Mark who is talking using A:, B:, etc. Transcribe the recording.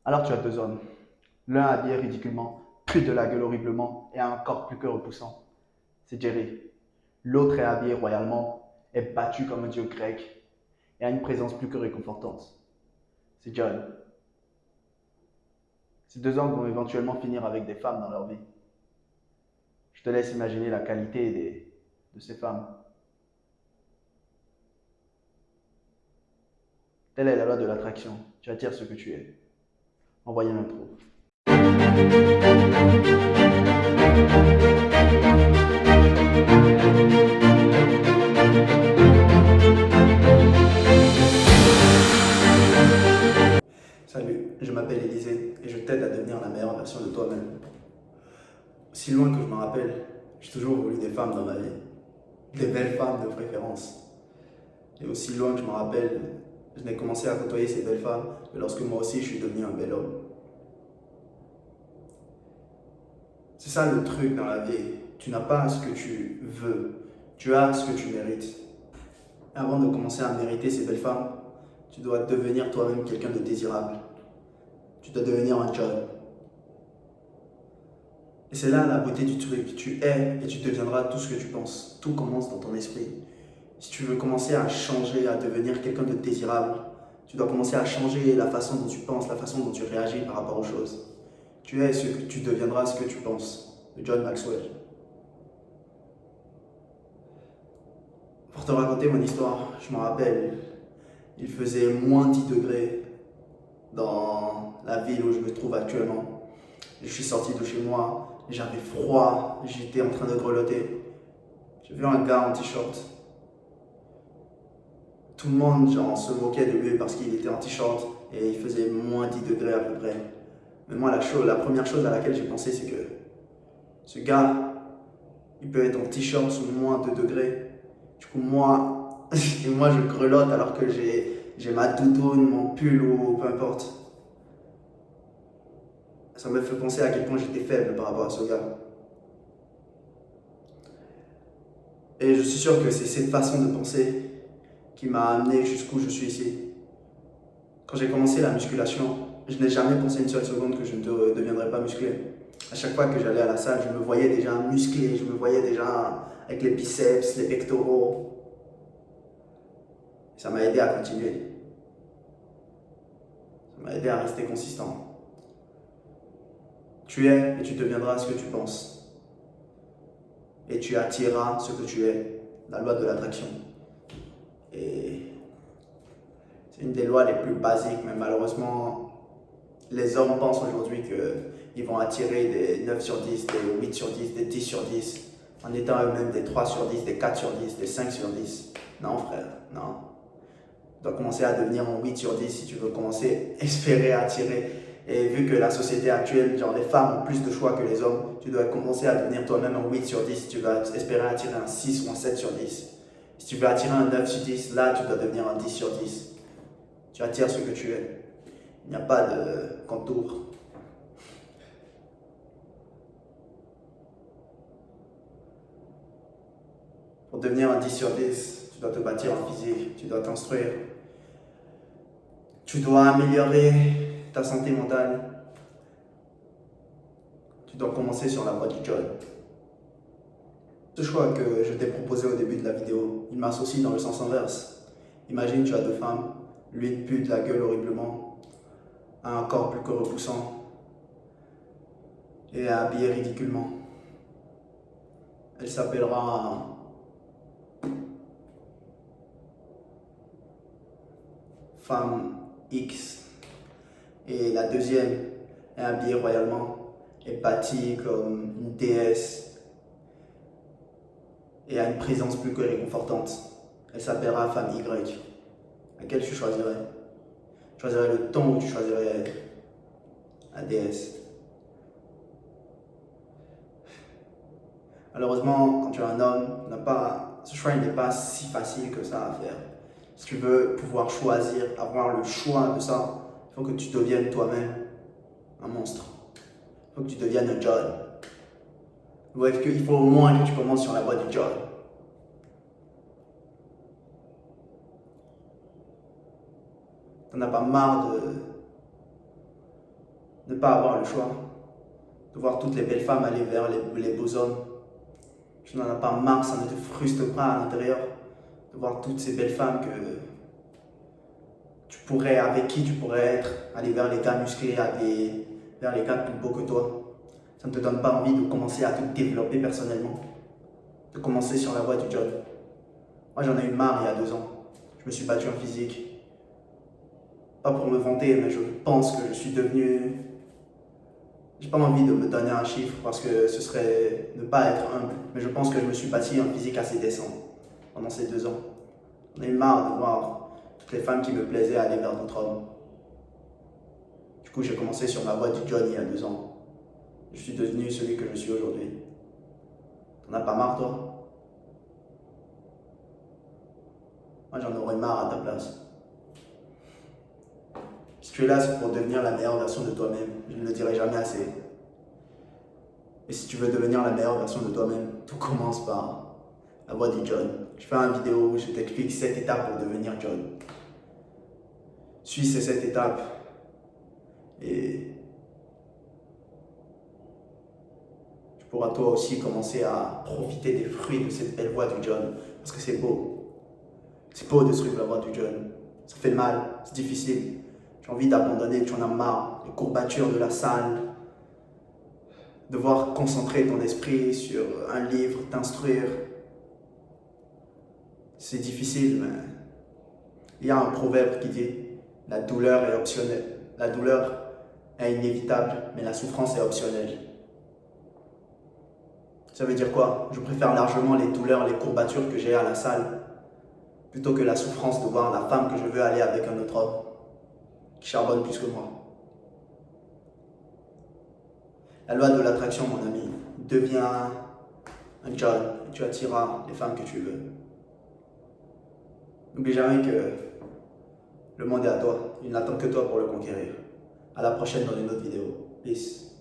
A: Alors tu as deux hommes, l'un habillé ridiculement, plus de la gueule horriblement et a un corps plus que repoussant. C'est Jerry. L'autre est habillé royalement, est battu comme un dieu grec et a une présence plus que réconfortante. C'est John. Ces deux hommes vont éventuellement finir avec des femmes dans leur vie. Je te laisse imaginer la qualité de ces femmes. Telle est la loi de l'attraction. Tu attires ce que tu es. Envoyez l'intro. Salut, je m'appelle Élisée et je t'aide à devenir la meilleure version de toi-même. Si loin que je me rappelle, j'ai toujours voulu des femmes dans ma vie. Des belles femmes de préférence. Et aussi loin que je me rappelle, je n'ai commencé à côtoyer ces belles femmes que lorsque moi aussi je suis devenu un bel homme. C'est ça le truc dans la vie. Tu n'as pas ce que tu veux, tu as ce que tu mérites. Avant de commencer à mériter ces belles femmes, tu dois devenir toi-même quelqu'un de désirable. Tu dois devenir un John. Et c'est là la beauté du truc. Tu es et tu deviendras tout ce que tu penses. Tout commence dans ton esprit. Si tu veux commencer à changer, à devenir quelqu'un de désirable, tu dois commencer à changer la façon dont tu penses, la façon dont tu réagis par rapport aux choses. Tu es ce que tu deviendras ce que tu penses. De John Maxwell. Pour te raconter mon histoire, je me rappelle, il faisait moins 10 degrés dans la ville où je me trouve actuellement. Je suis sorti de chez moi, j'avais froid, j'étais en train de grelotter. J'ai vu un gars en t-shirt. Tout le monde genre, se moquait de lui parce qu'il était en t-shirt et il faisait moins 10 degrés à peu près. Mais moi, la première chose à laquelle j'ai pensé, c'est que ce gars, il peut être en t-shirt sous moins 2 degrés. Du coup, moi, et moi je grelotte alors que j'ai ma doudoune, mon pull ou peu importe. Ça me fait penser à quel point j'étais faible par rapport à ce gars. Et je suis sûr que c'est cette façon de penser qui m'a amené jusqu'où je suis ici. Quand j'ai commencé la musculation, je n'ai jamais pensé une seule seconde que je ne deviendrais pas musclé. À chaque fois que j'allais à la salle, je me voyais déjà musclé, je me voyais déjà avec les biceps, les pectoraux. Ça m'a aidé à continuer. Ça m'a aidé à rester consistant. Tu es et tu deviendras ce que tu penses. Et tu attireras ce que tu es. La loi de l'attraction. Et c'est une des lois les plus basiques, mais malheureusement, les hommes pensent aujourd'hui qu'ils vont attirer des 9 sur 10, des 8 sur 10, des 10 sur 10, en étant eux-mêmes des 3 sur 10, des 4 sur 10, des 5 sur 10. Non, frère, non. Tu dois commencer à devenir un 8 sur 10 si tu veux commencer à espérer attirer. Et vu que la société actuelle, genre les femmes ont plus de choix que les hommes, tu dois commencer à devenir toi-même un 8 sur 10 si tu veux espérer attirer un 6 ou un 7 sur 10. Si tu veux attirer un 9 sur 10, là tu dois devenir un 10 sur 10. Tu attires ce que tu es. Il n'y a pas de contour. Pour devenir un 10 sur 10, tu dois te bâtir en physique, tu dois t'instruire. Tu dois améliorer ta santé mentale. Tu dois commencer sur la voie du John. Ce choix que je t'ai proposé au début de la vidéo, il m'associe dans le sens inverse. Imagine tu as deux femmes, l'une pue de la gueule horriblement, a un corps plus que repoussant et est habillée ridiculement. Elle s'appellera femme X. Et la deuxième est habillée royalement, est bâtie comme une déesse et a une présence plus que réconfortante. Elle s'appellera femme Y. Laquelle tu choisirais? Tu choisirais le ton ou tu choisirais la déesse? Malheureusement, quand tu es un homme, ce choix n'est pas si facile que ça à faire. Si tu veux pouvoir choisir, avoir le choix de ça, il faut que tu deviennes toi-même un monstre. Il faut que tu deviennes un John. Il faut au moins que tu commences sur la voie du John. T'en as pas marre ne pas avoir le choix, de voir toutes les belles femmes aller vers les beaux hommes. Tu n'en as pas marre, ça ne te frustre pas à l'intérieur, de voir toutes ces belles femmes avec qui tu pourrais être, aller vers les gars musclés, vers les gars plus beaux que toi. Ça ne te donne pas envie de commencer à te développer personnellement, de commencer sur la voie du John. Moi j'en ai eu marre il y a 2 ans. Je me suis battu en physique. Pas pour me vanter, mais je pense que je suis devenu... J'ai pas envie de me donner un chiffre parce que ce serait ne pas être humble. Mais je pense que je me suis bâti en physique assez décent pendant ces 2 ans. J'en ai eu marre de voir toutes les femmes qui me plaisaient aller vers d'autres hommes. Du coup, j'ai commencé sur ma voie du John il y a 2 ans. Je suis devenu celui que je suis aujourd'hui. T'en as pas marre, toi? Moi, j'en aurais marre à ta place. Si tu es là, c'est pour devenir la meilleure version de toi-même. Je ne le dirai jamais assez. Et si tu veux devenir la meilleure version de toi-même, tout commence par la voie du John. Je fais une vidéo où je t'explique 7 étapes pour devenir John. Suis ces 7 étapes et tu pourras toi aussi commencer à profiter des fruits de cette belle voie du John. Parce que c'est beau. C'est beau de suivre la voie du John. Ça fait mal, c'est difficile. Tu as envie d'abandonner, tu en as marre. Les courbatures de la salle. Devoir concentrer ton esprit sur un livre, t'instruire. C'est difficile, mais il y a un proverbe qui dit « La douleur est optionnelle. La douleur est inévitable, mais la souffrance est optionnelle. » Ça veut dire quoi? Je préfère largement les douleurs, les courbatures que j'ai à la salle, plutôt que la souffrance de voir la femme que je veux aller avec un autre homme, qui charbonne plus que moi. La loi de l'attraction, mon ami, deviens un John et tu attireras les femmes que tu veux. N'oublie jamais que le monde est à toi. Il n'attend que toi pour le conquérir. À la prochaine dans une autre vidéo. Peace.